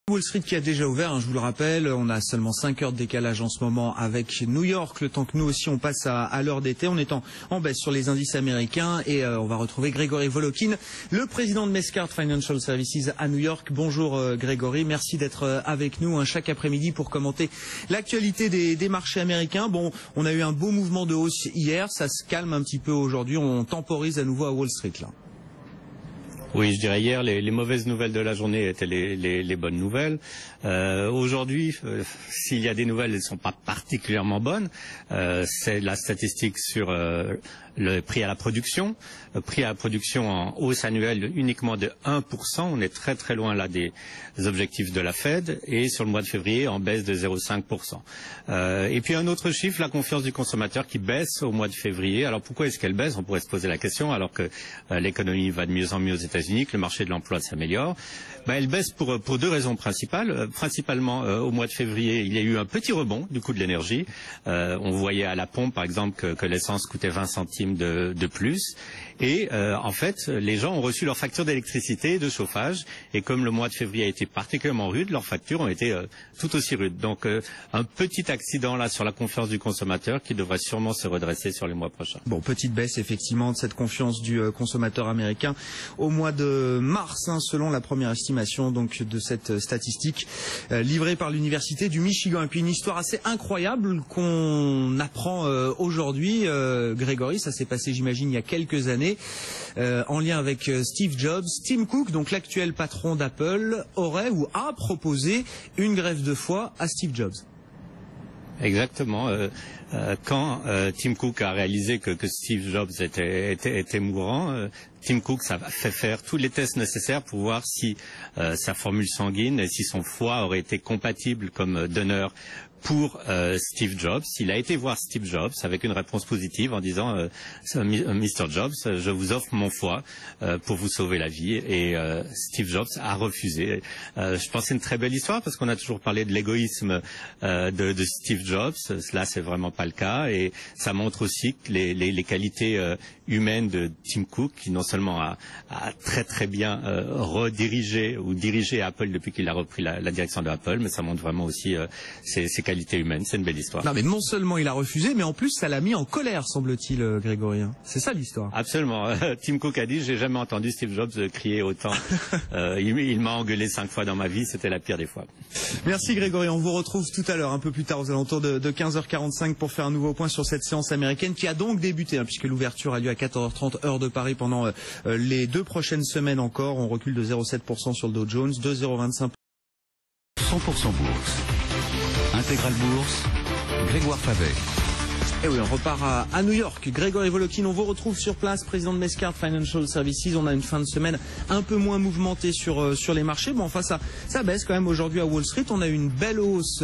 Wall Street qui a déjà ouvert, hein, je vous le rappelle, on a seulement 5 heures de décalage en ce moment avec New York, le temps que nous aussi on passe à l'heure d'été. On est en baisse sur les indices américains et on va retrouver Grégory Volokhin, le président de Mescart Financial Services à New York. Bonjour Grégory, merci d'être avec nous chaque après-midi pour commenter l'actualité des marchés américains. Bon, on a eu un beau mouvement de hausse hier, ça se calme un petit peu aujourd'hui, on temporise à nouveau à Wall Street là. Oui, je dirais hier, les mauvaises nouvelles de la journée étaient les bonnes nouvelles. Aujourd'hui, s'il y a des nouvelles, elles ne sont pas particulièrement bonnes. C'est la statistique sur le prix à la production. Le prix à la production en hausse annuelle uniquement de 1%. On est très très loin là des objectifs de la Fed. Et sur le mois de février, en baisse de 0,5%. Et puis un autre chiffre, la confiance du consommateur qui baisse au mois de février. Alors pourquoi est-ce qu'elle baisse? On pourrait se poser la question alors que l'économie va de mieux en mieux aux États-Unis, que le marché de l'emploi s'améliore. Elle baisse pour deux raisons principales. Principalement, au mois de février, il y a eu un petit rebond du coût de l'énergie. On voyait à la pompe, par exemple, que l'essence coûtait 20 centimes de plus. Et en fait, les gens ont reçu leur facture d'électricité et de chauffage. Et comme le mois de février a été particulièrement rude, leurs factures ont été tout aussi rudes. Donc un petit accident là sur la confiance du consommateur qui devrait sûrement se redresser sur les mois prochains. Bon, petite baisse effectivement de cette confiance du consommateur américain au mois de mars, selon la première estimation donc de cette statistique livrée par l'université du Michigan. Et puis une histoire assez incroyable qu'on apprend aujourd'hui, Grégory, ça s'est passé j'imagine il y a quelques années, en lien avec Steve Jobs. Tim Cook, donc l'actuel patron d'Apple, aurait ou a proposé une greffe de foie à Steve Jobs. Exactement. Quand Tim Cook a réalisé que Steve Jobs était mourant, Tim Cook a fait faire tous les tests nécessaires pour voir si sa formule sanguine et si son foie aurait été compatible comme donneur pour Steve Jobs. Il a été voir Steve Jobs avec une réponse positive en disant Mr. Jobs, je vous offre mon foie pour vous sauver la vie. Et Steve Jobs a refusé. Je pense que c'est une très belle histoire parce qu'on a toujours parlé de l'égoïsme de Steve Jobs. Là, c'est vraiment pas le cas. Et ça montre aussi que les qualités humaines de Tim Cook, qui non seulement a très très bien redirigé ou dirigé Apple depuis qu'il a repris la direction de Apple, mais ça montre vraiment aussi ses qualités humaines. C'est une belle histoire. Non, mais non seulement il a refusé, mais en plus ça l'a mis en colère, semble-t-il, Grégory. C'est ça l'histoire. Absolument. Tim Cook a dit, j'ai jamais entendu Steve Jobs crier autant. Il m'a engueulé 5 fois dans ma vie, c'était la pire des fois. Merci Grégory, on vous retrouve tout à l'heure, un peu plus tard aux alentours de 15h45 pour faire un nouveau point sur cette séance américaine qui a donc débuté, puisque l'ouverture a lieu à 14h30 heure de Paris pendant les 2 prochaines semaines encore. On recule de 0,7% sur le Dow Jones, de 0,25%. 100% bourse. Intégral Bourse, Grégoire Favet. Et oui, on repart à New York. Grégory Volokhin, on vous retrouve sur place, président de Mescart Financial Services. On a une fin de semaine un peu moins mouvementée sur les marchés. Bon, enfin, ça baisse quand même aujourd'hui à Wall Street. On a eu une belle hausse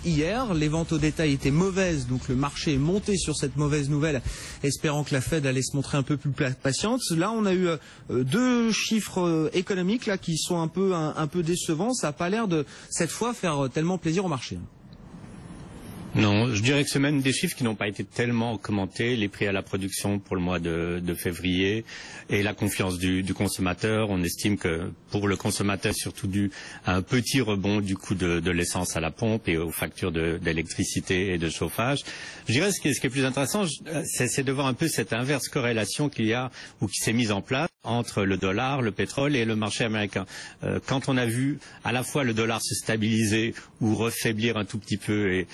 hier. Les ventes au détail étaient mauvaises, donc le marché est monté sur cette mauvaise nouvelle, espérant que la Fed allait se montrer un peu plus patiente. Là, on a eu 2 chiffres économiques là qui sont un peu décevants. Ça n'a pas l'air de, cette fois, faire tellement plaisir au marché. Non, je dirais que c'est même des chiffres qui n'ont pas été tellement commentés. Les prix à la production pour le mois de février et la confiance du consommateur. On estime que pour le consommateur, surtout dû à un petit rebond du coût de l'essence à la pompe et aux factures d'électricité et de chauffage. Je dirais ce qui est plus intéressant, c'est de voir un peu cette inverse corrélation qu'il y a ou qui s'est mise en place entre le dollar, le pétrole et le marché américain. Quand on a vu à la fois le dollar se stabiliser ou refaiblir un tout petit peu et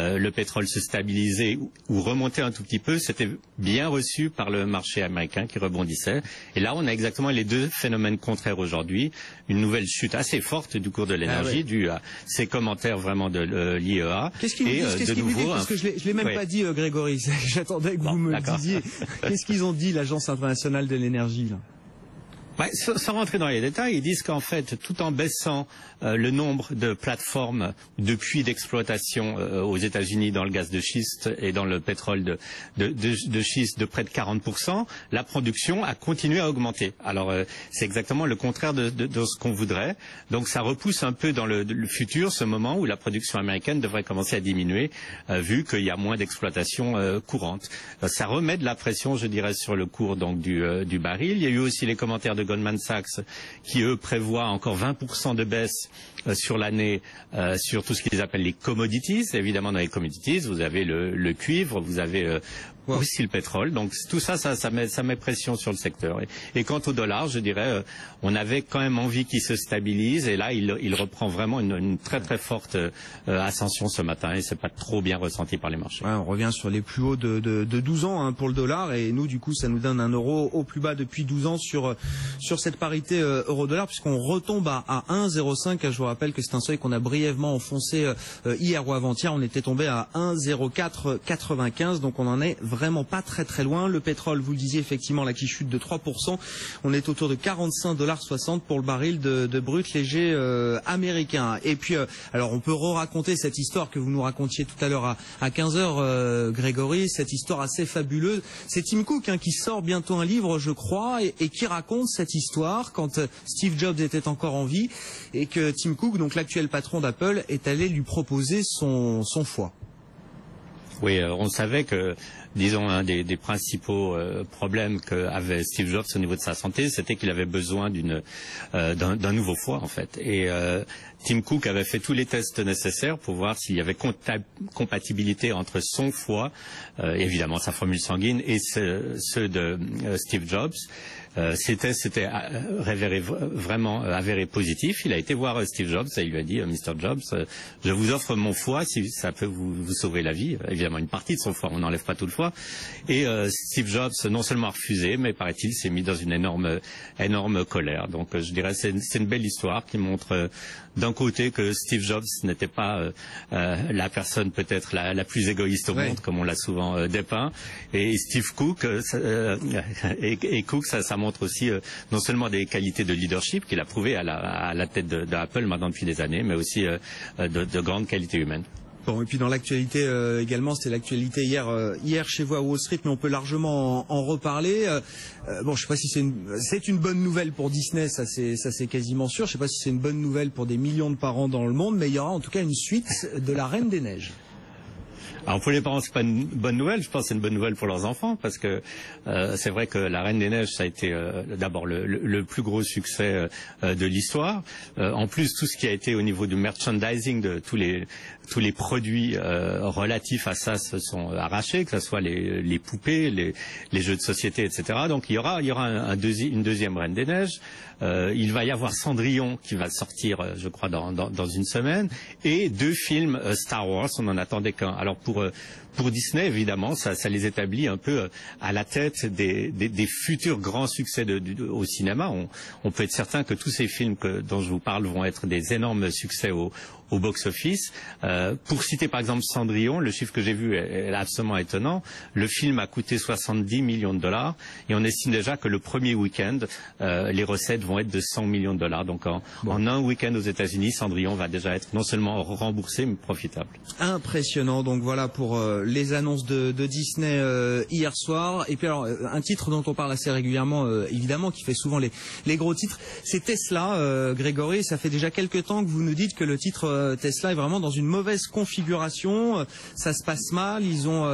le pétrole se stabiliser ou remonter un tout petit peu, c'était bien reçu par le marché américain qui rebondissait. Et là, on a exactement les 2 phénomènes contraires aujourd'hui. Une nouvelle chute assez forte du cours de l'énergie due à ces commentaires vraiment de l'IEA. Qu'est-ce qu'ils nous disent Parce que je l'ai même pas dit, Grégory. J'attendais que vous me le disiez. Qu'est-ce qu'ils ont dit, l'Agence internationale de l'énergie là? Sans rentrer dans les détails, ils disent qu'en fait, tout en baissant le nombre de plateformes de puits d'exploitation aux États-Unis dans le gaz de schiste et dans le pétrole de schiste de près de 40%, la production a continué à augmenter. Alors c'est exactement le contraire de ce qu'on voudrait. Donc ça repousse un peu dans le futur ce moment où la production américaine devrait commencer à diminuer vu qu'il y a moins d'exploitation courante. Ça remet de la pression, je dirais, sur le cours donc du baril. Il y a eu aussi les commentaires de Goldman Sachs, qui eux prévoient encore 20% de baisse sur l'année sur tout ce qu'ils appellent les commodities. Évidemment, dans les commodities, vous avez le cuivre, vous avez aussi le pétrole. Donc tout ça, ça met pression sur le secteur. Et quant au dollar, je dirais, on avait quand même envie qu'il se stabilise. Et là, il reprend vraiment une très très forte ascension ce matin. Et c'est pas trop bien ressenti par les marchés. Ouais, on revient sur les plus hauts de 12 ans hein, pour le dollar. Et nous, du coup, ça nous donne un euro au plus bas depuis 12 ans sur cette parité euro-dollar, puisqu'on retombe à 1,05. Je vous rappelle que c'est un seuil qu'on a brièvement enfoncé hier ou avant-hier. On était tombé à 1,0495. Donc on en est vraiment pas très très loin. Le pétrole, vous le disiez effectivement, là qui chute de 3%. On est autour de 45,60 $ pour le baril de brut léger américain. Et puis, alors on peut raconter cette histoire que vous nous racontiez tout à l'heure à 15h, Grégory, cette histoire assez fabuleuse. C'est Tim Cook hein, qui sort bientôt un livre, je crois, et qui raconte cette histoire quand Steve Jobs était encore en vie et que Tim Cook, donc l'actuel patron d'Apple, est allé lui proposer son foie. Oui, on savait que, disons, un des principaux problèmes qu'avait Steve Jobs au niveau de sa santé, c'était qu'il avait besoin d'un nouveau foie, en fait. Et Tim Cook avait fait tous les tests nécessaires pour voir s'il y avait compatibilité entre son foie, évidemment sa formule sanguine, et ceux de Steve Jobs. C'était vraiment avéré positif. Il a été voir Steve Jobs et il lui a dit Mr. Jobs, je vous offre mon foie si ça peut vous sauver la vie. Évidemment une partie de son foie, on n'enlève pas tout le foie. Et Steve Jobs non seulement a refusé, mais paraît-il s'est mis dans une énorme colère. Donc je dirais c'est une belle histoire qui montre d'un côté que Steve Jobs n'était pas la personne peut-être la plus égoïste au monde, comme on l'a souvent dépeint, et Steve Cook Cook ça montre aussi non seulement des qualités de leadership qu'il a prouvé à la tête d'Apple maintenant depuis des années, mais aussi de grandes qualités humaines. Bon, et puis dans l'actualité également, c'était l'actualité hier chez vous à Wall Street, mais on peut largement en reparler. Bon, je sais pas si c'est une bonne nouvelle pour Disney, ça c'est quasiment sûr. Je sais pas si c'est une bonne nouvelle pour des millions de parents dans le monde, mais il y aura en tout cas une suite de La Reine des Neiges. Alors pour les parents, c'est pas une bonne nouvelle. Je pense que c'est une bonne nouvelle pour leurs enfants parce que c'est vrai que La Reine des Neiges, ça a été d'abord le plus gros succès de l'histoire. En plus, tout ce qui a été au niveau du merchandising de tous les produits relatifs à ça se sont arrachés, que ce soit les poupées, les jeux de société, etc. Donc il y aura une deuxième Reine des Neiges. Il va y avoir Cendrillon qui va sortir, je crois, dans une semaine, et 2 films Star Wars. On en attendait qu'un. Alors pour Disney, évidemment, ça les établit un peu à la tête des futurs grands succès au cinéma. On peut être certain que tous ces films dont je vous parle vont être des énormes succès au box-office. Pour citer par exemple Cendrillon, le chiffre que j'ai vu est absolument étonnant. Le film a coûté 70 millions de dollars et on estime déjà que le premier week-end, les recettes vont être de 100 millions de dollars. Donc en un week-end aux États-Unis, Cendrillon va déjà être non seulement remboursé mais profitable. Impressionnant. Donc voilà pour les annonces de Disney hier soir. Et puis alors un titre dont on parle assez régulièrement, évidemment, qui fait souvent les gros titres, c'est Tesla. Grégory, ça fait déjà quelques temps que vous nous dites que le titre Tesla est vraiment dans une mauvaise configuration, ça se passe mal, ils ont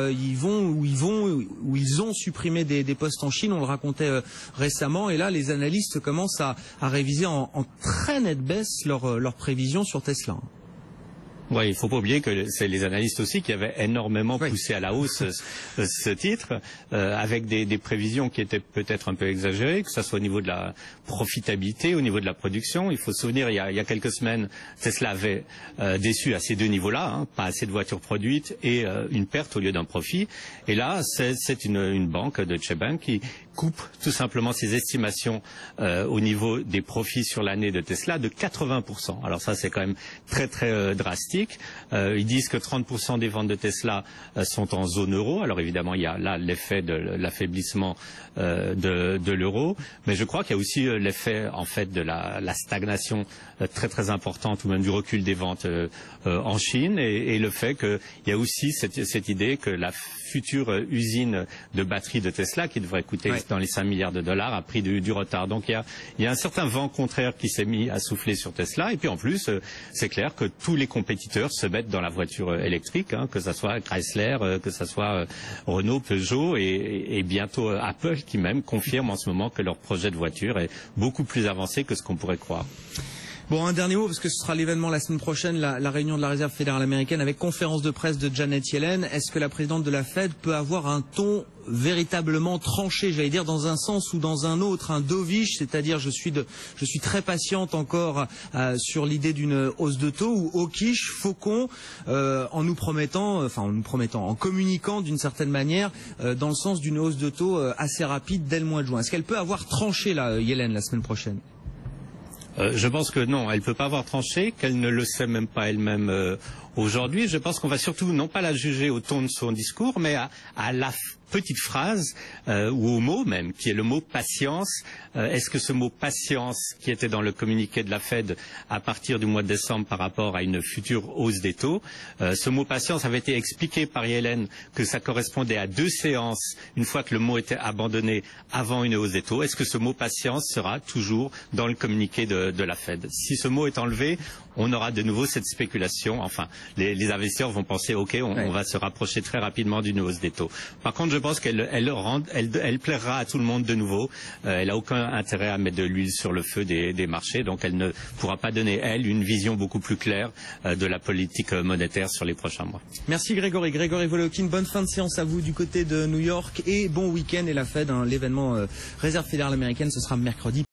supprimé des postes en Chine, on le racontait récemment, et là les analystes commencent à réviser en très nette baisse leurs prévisions sur Tesla. Oui, il faut pas oublier que c'est les analystes aussi qui avaient énormément poussé à la hausse ce titre, avec des prévisions qui étaient peut-être un peu exagérées, que ce soit au niveau de la profitabilité, au niveau de la production. Il faut se souvenir, il y a quelques semaines, Tesla avait déçu à ces deux niveaux-là, pas assez de voitures produites et une perte au lieu d'un profit. Et là, c'est une banque, Deutsche Bank, qui coupe tout simplement ses estimations au niveau des profits sur l'année de Tesla de 80%. Alors ça, c'est quand même très très drastique. Ils disent que 30% des ventes de Tesla sont en zone euro. Alors évidemment, il y a là l'effet de l'affaiblissement de l'euro, mais je crois qu'il y a aussi l'effet en fait de la stagnation très très importante, ou même du recul des ventes en Chine, et le fait qu'il y a aussi cette idée que la future usine de batteries de Tesla qui devrait coûter dans les 5 milliards de dollars a pris du retard. Donc il y a un certain vent contraire qui s'est mis à souffler sur Tesla. Et puis en plus, c'est clair que tous les compétiteurs se mettent dans la voiture électrique, hein, que ce soit Chrysler, que ce soit Renault, Peugeot et bientôt Apple qui même confirme en ce moment que leur projet de voiture est beaucoup plus avancé que ce qu'on pourrait croire. Bon, un dernier mot, parce que ce sera l'événement la semaine prochaine, la réunion de la Réserve fédérale américaine avec conférence de presse de Janet Yellen. Est-ce que la présidente de la Fed peut avoir un ton véritablement tranché, j'allais dire, dans un sens ou dans un autre, un dovish, c'est-à-dire je suis très patiente encore sur l'idée d'une hausse de taux, ou hawkish, faucon, en communiquant d'une certaine manière dans le sens d'une hausse de taux assez rapide dès le mois de juin. Est-ce qu'elle peut avoir tranché là, Yellen, la semaine prochaine? Je pense que non, elle ne peut pas avoir tranché, qu'elle ne le sait même pas elle-même aujourd'hui. Je pense qu'on va surtout non pas la juger au ton de son discours, mais à la petite phrase ou au mot même, qui est le mot patience. Est-ce que ce mot patience qui était dans le communiqué de la Fed à partir du mois de décembre par rapport à une future hausse des taux, ce mot patience avait été expliqué par Yellen que ça correspondait à 2 séances une fois que le mot était abandonné avant une hausse des taux. Est-ce que ce mot patience sera toujours dans le communiqué de la Fed? Si ce mot est enlevé, on aura de nouveau cette spéculation. Enfin, les investisseurs vont penser, OK, on va se rapprocher très rapidement d'une hausse des taux. Par contre, je pense qu'elle plaira à tout le monde de nouveau. Elle n'a aucun intérêt à mettre de l'huile sur le feu des marchés, donc elle ne pourra pas donner, elle, une vision beaucoup plus claire de la politique monétaire sur les prochains mois. Merci Grégory. Grégory Volokin, bonne fin de séance à vous du côté de New York et bon week-end et la Fed, l'événement Réserve fédérale américaine, ce sera mercredi.